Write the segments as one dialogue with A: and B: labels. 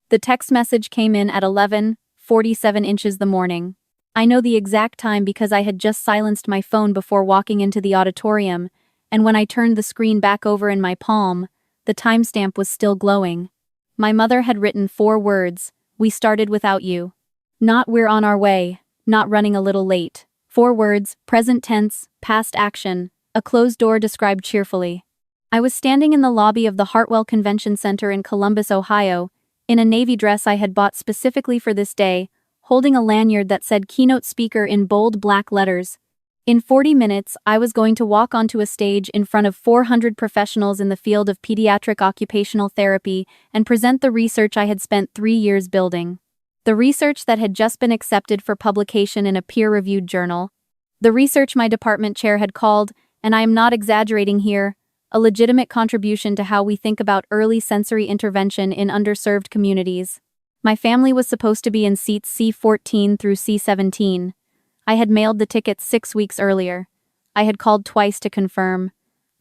A: The text message came in at 11:47 inches the morning. I know the exact time because I had just silenced my phone before walking into the auditorium, and when I turned the screen back over in my palm, the timestamp was still glowing. My mother had written 4 words: "We started without you." Not "we're on our way," not "running a little late." 4 words, present tense, past action, a closed door described cheerfully. I was standing in the lobby of the Hartwell Convention Center in Columbus, Ohio, in a navy dress I had bought specifically for this day, holding a lanyard that said Keynote Speaker in bold black letters. In 40 minutes, I was going to walk onto a stage in front of 400 professionals in the field of pediatric occupational therapy and present the research I had spent 3 years building. The research that had just been accepted for publication in a peer-reviewed journal. The research my department chair had called, and I am not exaggerating here, a legitimate contribution to how we think about early sensory intervention in underserved communities. My family was supposed to be in seats C14 through C17. I had mailed the tickets 6 weeks earlier. I had called twice to confirm.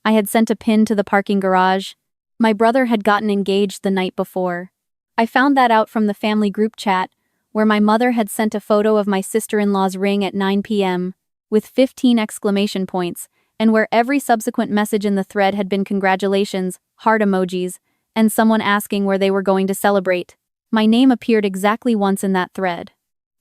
A: I had sent a pin to the parking garage. My brother had gotten engaged the night before. I found that out from the family group chat, where my mother had sent a photo of my sister-in-law's ring at 9 p.m., with 15 exclamation points, and where every subsequent message in the thread had been congratulations, heart emojis, and someone asking where they were going to celebrate. My name appeared exactly once in that thread.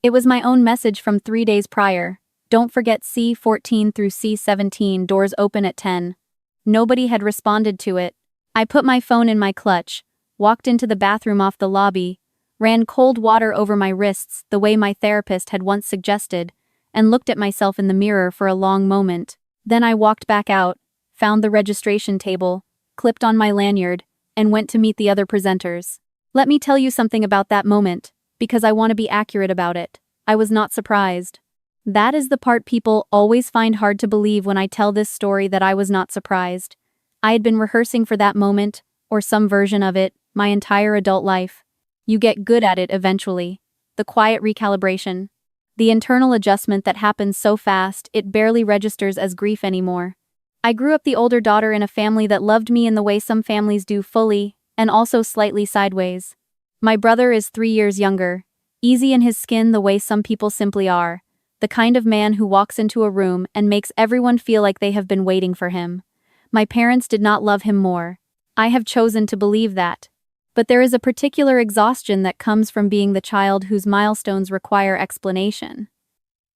A: It was my own message from 3 days prior. Don't forget C14 through C17, doors open at 10. Nobody had responded to it. I put my phone in my clutch, walked into the bathroom off the lobby, ran cold water over my wrists the way my therapist had once suggested, and looked at myself in the mirror for a long moment. Then I walked back out, found the registration table, clipped on my lanyard, and went to meet the other presenters. Let me tell you something about that moment, because I want to be accurate about it. I was not surprised. That is the part people always find hard to believe when I tell this story, that I was not surprised. I had been rehearsing for that moment, or some version of it, my entire adult life. You get good at it eventually. The quiet recalibration. The internal adjustment that happens so fast it barely registers as grief anymore. I grew up the older daughter in a family that loved me in the way some families do, fully, and also slightly sideways. My brother is 3 years younger, easy in his skin the way some people simply are, the kind of man who walks into a room and makes everyone feel like they have been waiting for him. My parents did not love him more. I have chosen to believe that. But there is a particular exhaustion that comes from being the child whose milestones require explanation.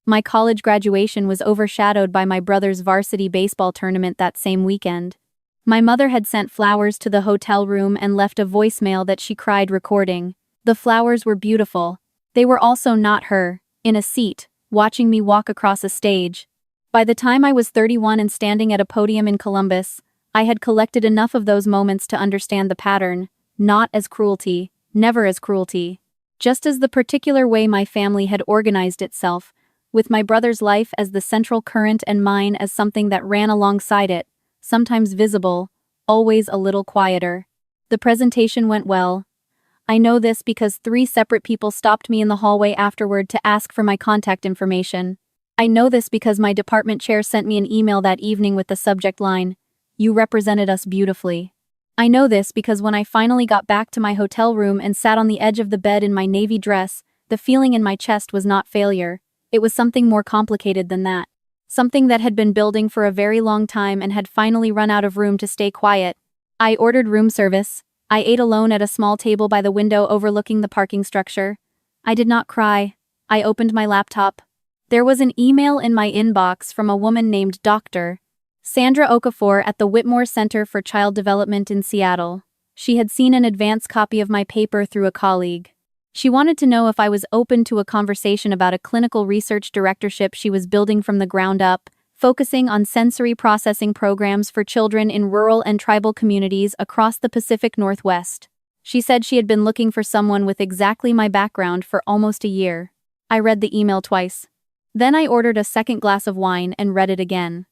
A: My college graduation was overshadowed by my brother's varsity baseball tournament that same weekend. My mother had sent flowers to the hotel room and left a voicemail that she cried recording. The flowers were beautiful. They were also not her, in a seat, watching me walk across a stage. By the time I was 31 and standing at a podium in Columbus, I had collected enough of those moments to understand the pattern. Not as cruelty, never as cruelty. Just as the particular way my family had organized itself, with my brother's life as the central current and mine as something that ran alongside it, sometimes visible, always a little quieter. The presentation went well. I know this because 3 separate people stopped me in the hallway afterward to ask for my contact information. I know this because my department chair sent me an email that evening with the subject line, "You represented us beautifully." I know this because when I finally got back to my hotel room and sat on the edge of the bed in my navy dress, the feeling in my chest was not failure. It was something more complicated than that. Something that had been building for a very long time and had finally run out of room to stay quiet. I ordered room service. I ate alone at a small table by the window overlooking the parking structure. I did not cry. I opened my laptop. There was an email in my inbox from a woman named Dr. Sandra Okafor at the Whitmore Center for Child Development in Seattle. She had seen an advance copy of my paper through a colleague. She wanted to know if I was open to a conversation about a clinical research directorship she was building from the ground up, focusing on sensory processing programs for children in rural and tribal communities across the Pacific Northwest. She said she had been looking for someone with exactly my background for almost a year. I read the email twice. Then I ordered a second glass of wine and read it again.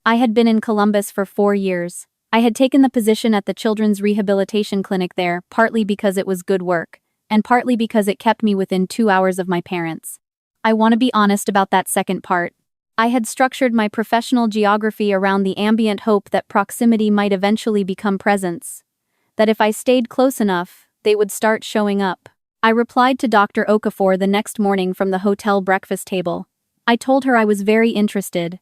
A: I had been in Columbus for 4 years. I had taken the position at the Children's Rehabilitation Clinic there, partly because it was good work, and partly because it kept me within 2 hours of my parents. I want to be honest about that second part. I had structured my professional geography around the ambient hope that proximity might eventually become presence. That if I stayed close enough, they would start showing up. I replied to Dr. Okafor the next morning from the hotel breakfast table. I told her I was very interested.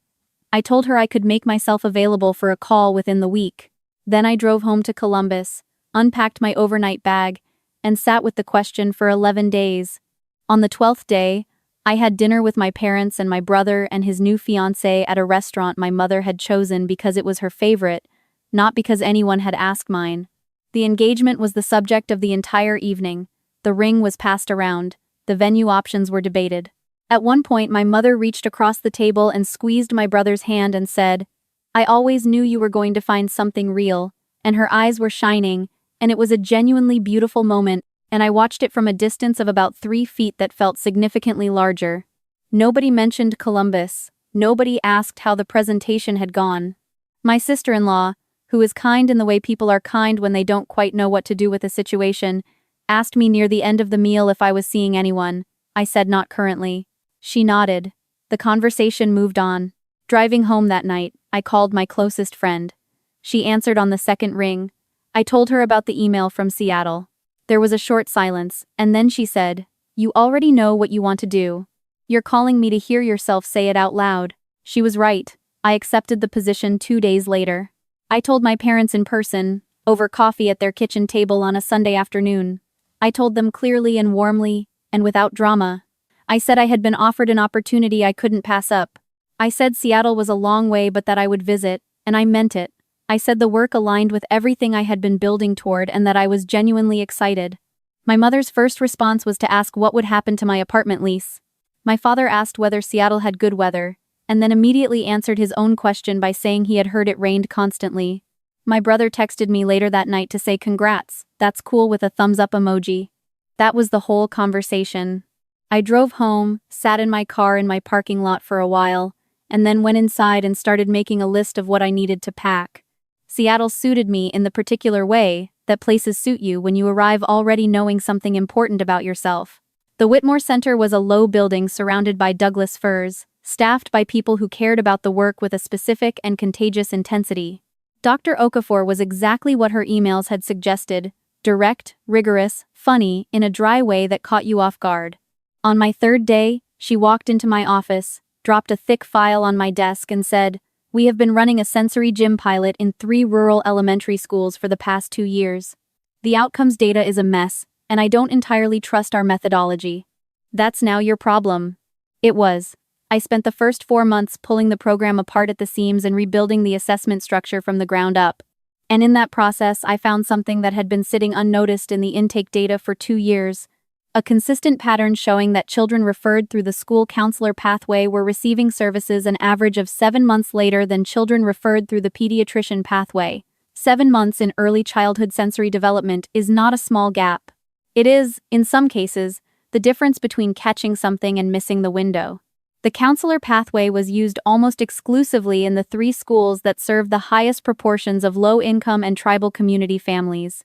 A: I told her I could make myself available for a call within the week. Then I drove home to Columbus, unpacked my overnight bag, and sat with the question for 11 days. On the 12th day, I had dinner with my parents and my brother and his new fiancé at a restaurant my mother had chosen because it was her favorite, not because anyone had asked mine. The engagement was the subject of the entire evening. The ring was passed around. The venue options were debated. At one point, my mother reached across the table and squeezed my brother's hand and said, "I always knew you were going to find something real," and her eyes were shining, and it was a genuinely beautiful moment, and I watched it from a distance of about 3 feet that felt significantly larger. Nobody mentioned Columbus. Nobody asked how the presentation had gone. My sister-in-law, who is kind in the way people are kind when they don't quite know what to do with a situation, asked me near the end of the meal if I was seeing anyone. I said not currently. She nodded. The conversation moved on. Driving home that night, I called my closest friend. She answered on the second ring. I told her about the email from Seattle. There was a short silence, and then she said, "You already know what you want to do. You're calling me to hear yourself say it out loud." She was right. I accepted the position 2 days later. I told my parents in person, over coffee at their kitchen table on a Sunday afternoon. I told them clearly and warmly, and without drama. I said I had been offered an opportunity I couldn't pass up. I said Seattle was a long way but that I would visit, and I meant it. I said the work aligned with everything I had been building toward and that I was genuinely excited. My mother's first response was to ask what would happen to my apartment lease. My father asked whether Seattle had good weather, and then immediately answered his own question by saying he had heard it rained constantly. My brother texted me later that night to say congrats, that's cool with a thumbs up emoji. That was the whole conversation. I drove home, sat in my car in my parking lot for a while, and then went inside and started making a list of what I needed to pack. Seattle suited me in the particular way that places suit you when you arrive already knowing something important about yourself. The Whitmore Center was a low building surrounded by Douglas firs, staffed by people who cared about the work with a specific and contagious intensity. Dr. Okafor was exactly what her emails had suggested: direct, rigorous, funny, in a dry way that caught you off guard. On my 3rd day, she walked into my office, dropped a thick file on my desk and said, "We have been running a sensory gym pilot in 3 rural elementary schools for the past 2 years. The outcomes data is a mess, and I don't entirely trust our methodology." That's now your problem. It was. I spent the first 4 months pulling the program apart at the seams and rebuilding the assessment structure from the ground up. And in that process, I found something that had been sitting unnoticed in the intake data for 2 years. A consistent pattern showing that children referred through the school counselor pathway were receiving services an average of 7 months later than children referred through the pediatrician pathway. 7 months in early childhood sensory development is not a small gap. It is, in some cases, the difference between catching something and missing the window. The counselor pathway was used almost exclusively in the 3 schools that served the highest proportions of low-income and tribal community families.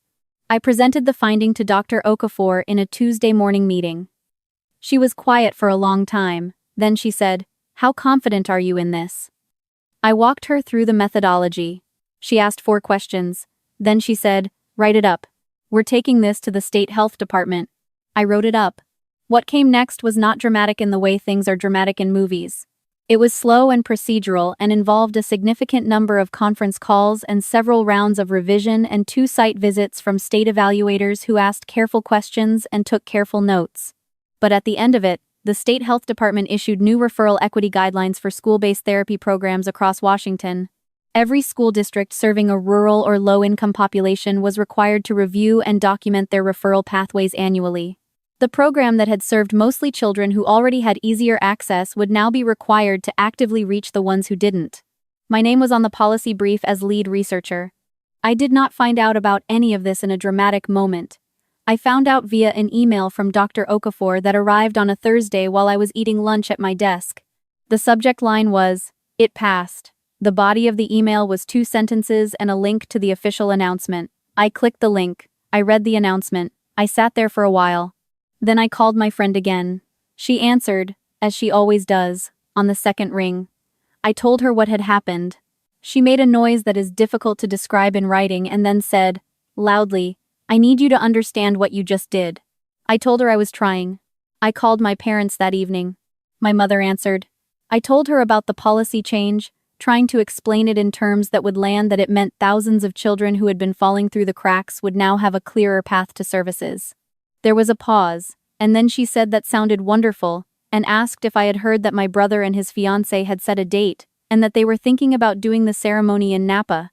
A: I presented the finding to Dr. Okafor in a Tuesday morning meeting. She was quiet for a long time, then she said, "How confident are you in this?" I walked her through the methodology. She asked 4 questions. Then she said, "Write it up. We're taking this to the state health department." I wrote it up. What came next was not dramatic in the way things are dramatic in movies. It was slow and procedural and involved a significant number of conference calls and several rounds of revision and 2 site visits from state evaluators who asked careful questions and took careful notes. But at the end of it, the state health department issued new referral equity guidelines for school-based therapy programs across Washington. Every school district serving a rural or low-income population was required to review and document their referral pathways annually. The program that had served mostly children who already had easier access would now be required to actively reach the ones who didn't. My name was on the policy brief as lead researcher. I did not find out about any of this in a dramatic moment. I found out via an email from Dr. Okafor that arrived on a Thursday while I was eating lunch at my desk. The subject line was, "It passed." The body of the email was 2 sentences and a link to the official announcement. I clicked the link. I read the announcement. I sat there for a while. Then I called my friend again. She answered, as she always does, on the 2nd ring. I told her what had happened. She made a noise that is difficult to describe in writing and then said, loudly, "I need you to understand what you just did." I told her I was trying. I called my parents that evening. My mother answered. I told her about the policy change, trying to explain it in terms that would land that it meant thousands of children who had been falling through the cracks would now have a clearer path to services. There was a pause, and then she said that sounded wonderful, and asked if I had heard that my brother and his fiancée had set a date, and that they were thinking about doing the ceremony in Napa.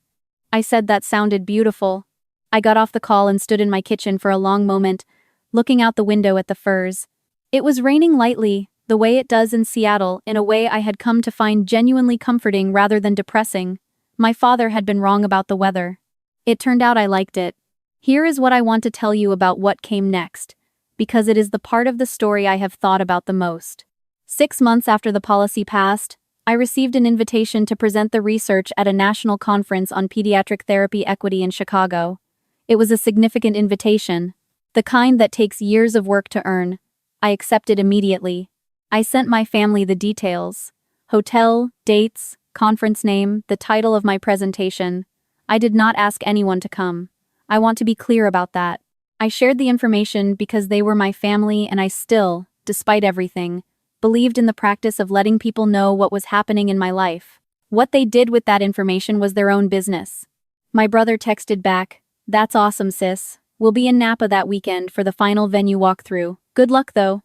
A: I said that sounded beautiful. I got off the call and stood in my kitchen for a long moment, looking out the window at the firs. It was raining lightly, the way it does in Seattle, in a way I had come to find genuinely comforting rather than depressing. My father had been wrong about the weather. It turned out I liked it. Here is what I want to tell you about what came next, because it is the part of the story I have thought about the most. 6 months after the policy passed, I received an invitation to present the research at a national conference on pediatric therapy equity in Chicago. It was a significant invitation, the kind that takes years of work to earn. I accepted immediately. I sent my family the details: hotel, dates, conference name, the title of my presentation. I did not ask anyone to come. I want to be clear about that. I shared the information because they were my family, and I still, despite everything, believed in the practice of letting people know what was happening in my life. What they did with that information was their own business. My brother texted back, "That's awesome, sis. We'll be in Napa that weekend for the final venue walkthrough. Good luck, though."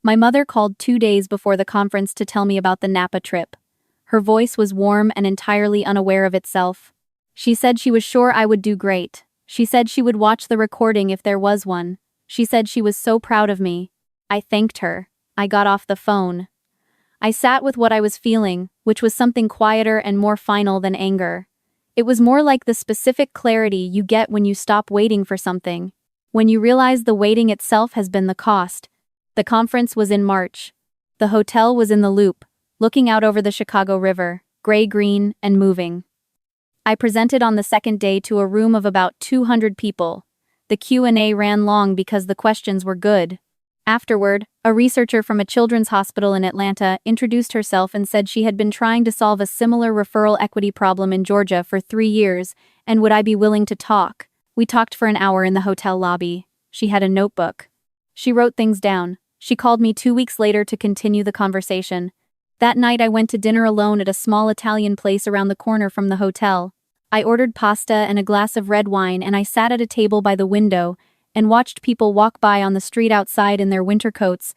A: My mother called 2 days before the conference to tell me about the Napa trip. Her voice was warm and entirely unaware of itself. She said she was sure I would do great. She said she would watch the recording if there was one. She said she was so proud of me. I thanked her. I got off the phone. I sat with what I was feeling, which was something quieter and more final than anger. It was more like the specific clarity you get when you stop waiting for something, when you realize the waiting itself has been the cost. The conference was in March. The hotel was in the Loop, looking out over the Chicago River, gray-green and moving. I presented on the second day to a room of about 200 people. The Q&A ran long because the questions were good. Afterward, a researcher from a children's hospital in Atlanta introduced herself and said she had been trying to solve a similar referral equity problem in Georgia for 3 years, and would I be willing to talk? We talked for an hour in the hotel lobby. She had a notebook. She wrote things down. She called me 2 weeks later to continue the conversation. That night I went to dinner alone at a small Italian place around the corner from the hotel. I ordered pasta and a glass of red wine, and I sat at a table by the window and watched people walk by on the street outside in their winter coats,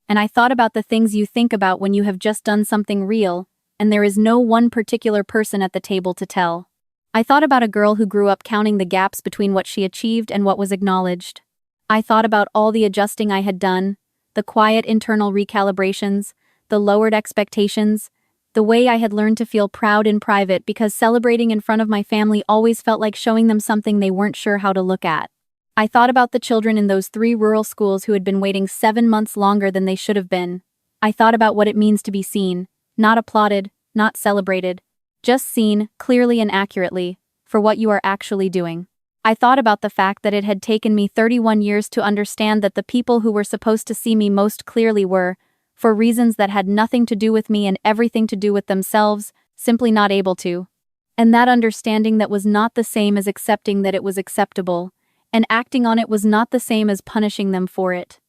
A: and I thought about the things you think about when you have just done something real, and there is no one particular person at the table to tell. I thought about a girl who grew up counting the gaps between what she achieved and what was acknowledged. I thought about all the adjusting I had done, the quiet internal recalibrations, the lowered expectations, the way I had learned to feel proud in private because celebrating in front of my family always felt like showing them something they weren't sure how to look at. I thought about the children in those 3 rural schools who had been waiting 7 months longer than they should have been. I thought about what it means to be seen, not applauded, not celebrated, just seen, clearly and accurately, for what you are actually doing. I thought about the fact that it had taken me 31 years to understand that the people who were supposed to see me most clearly were, for reasons that had nothing to do with me and everything to do with themselves, simply not able to. And that understanding that was not the same as accepting that it was acceptable, and acting on it was not the same as punishing them for it.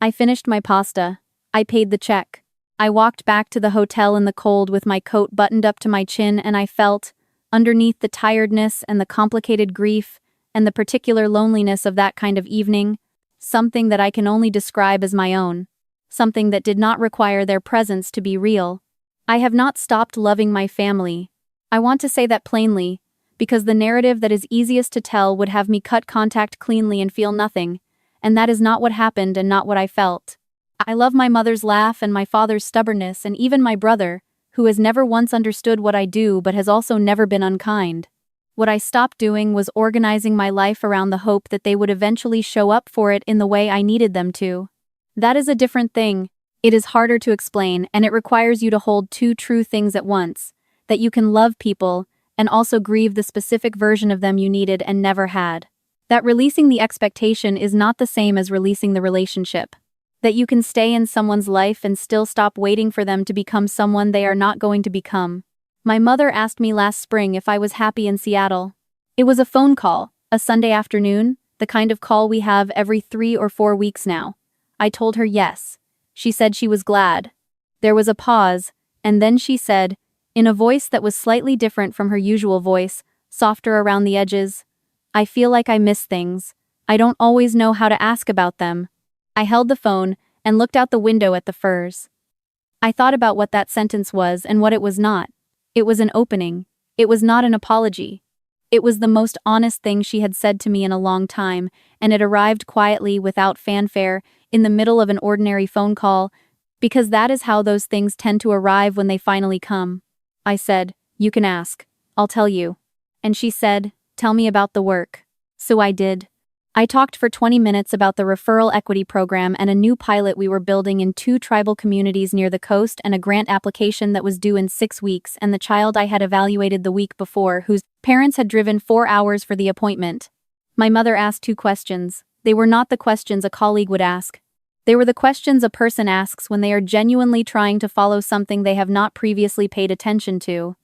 A: I finished my pasta. I paid the check. I walked back to the hotel in the cold with my coat buttoned up to my chin, and I felt, underneath the tiredness and the complicated grief and the particular loneliness of that kind of evening, something that I can only describe as my own, something that did not require their presence to be real. I have not stopped loving my family. I want to say that plainly, because the narrative that is easiest to tell would have me cut contact cleanly and feel nothing, and that is not what happened and not what I felt. I love my mother's laugh and my father's stubbornness and even my brother, who has never once understood what I do but has also never been unkind. What I stopped doing was organizing my life around the hope that they would eventually show up for it in the way I needed them to. That is a different thing. It is harder to explain, and it requires you to hold 2 true things at once, that you can love people and also grieve the specific version of them you needed and never had. That releasing the expectation is not the same as releasing the relationship. That you can stay in someone's life and still stop waiting for them to become someone they are not going to become. My mother asked me last spring if I was happy in Seattle. It was a phone call, a Sunday afternoon, the kind of call we have every 3 or 4 weeks now. I told her yes. She said she was glad. There was a pause, and then she said, in a voice that was slightly different from her usual voice, softer around the edges, I feel like I miss things. I don't always know how to ask about them. I held the phone and looked out the window at the firs. I thought about what that sentence was and what it was not. It was an opening. It was not an apology. It was the most honest thing she had said to me in a long time, and it arrived quietly, without fanfare, in the middle of an ordinary phone call, because that is how those things tend to arrive when they finally come. I said, "You can ask. I'll tell you." And she said, "Tell me about the work." So I did. I talked for 20 minutes about the referral equity program and a new pilot we were building in 2 tribal communities near the coast, and a grant application that was due in 6 weeks, and the child I had evaluated the week before, whose parents had driven 4 hours for the appointment. My mother asked 2 questions. They were not the questions a colleague would ask. They were the questions a person asks when they are genuinely trying to follow something they have not previously paid attention to.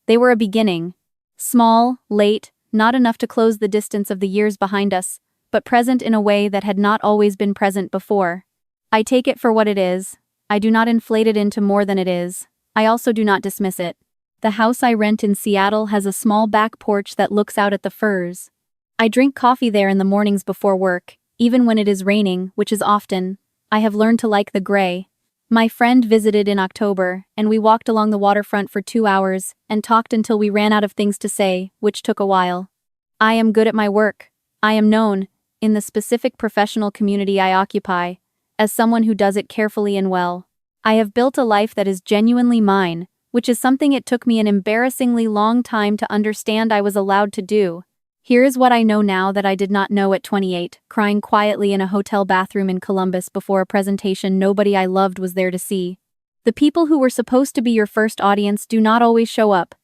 A: They were a beginning. Small, late, not enough to close the distance of the years behind us, but present in a way that had not always been present before. I take it for what it is. I do not inflate it into more than it is. I also do not dismiss it. The house I rent in Seattle has a small back porch that looks out at the firs. I drink coffee there in the mornings before work, even when it is raining, which is often. I have learned to like the gray. My friend visited in October, and we walked along the waterfront for 2 hours, and talked until we ran out of things to say, which took a while. I am good at my work. I am known, in the specific professional community I occupy, as someone who does it carefully and well. I have built a life that is genuinely mine, which is something it took me an embarrassingly long time to understand I was allowed to do. Here is what I know now that I did not know at 28, crying quietly in a hotel bathroom in Columbus before a presentation nobody I loved was there to see. The people who were supposed to be your first audience do not always show up.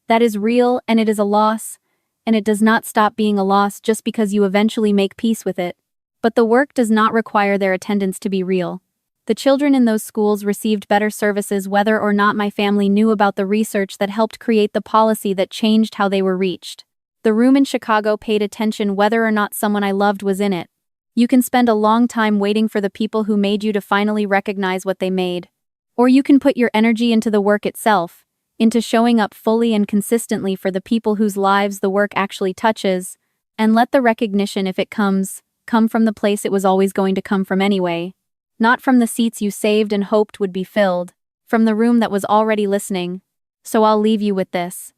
A: That is real, and it is a loss, and it does not stop being a loss just because you eventually make peace with it. But the work does not require their attendance to be real. The children in those schools received better services whether or not my family knew about the research that helped create the policy that changed how they were reached. The room in Chicago paid attention whether or not someone I loved was in it. You can spend a long time waiting for the people who made you to finally recognize what they made. Or you can put your energy into the work itself, into showing up fully and consistently for the people whose lives the work actually touches, and let the recognition, if it comes, come from the place it was always going to come from anyway. Not from the seats you saved and hoped would be filled, from the room that was already listening. So I'll leave you with this.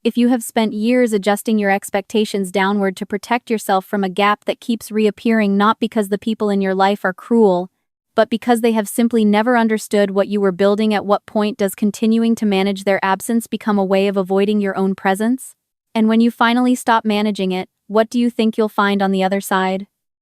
A: If you have spent years adjusting your expectations downward to protect yourself from a gap that keeps reappearing, not because the people in your life are cruel, but because they have simply never understood what you were building, at what point does continuing to manage their absence become a way of avoiding your own presence? And when you finally stop managing it, what do you think you'll find on the other side?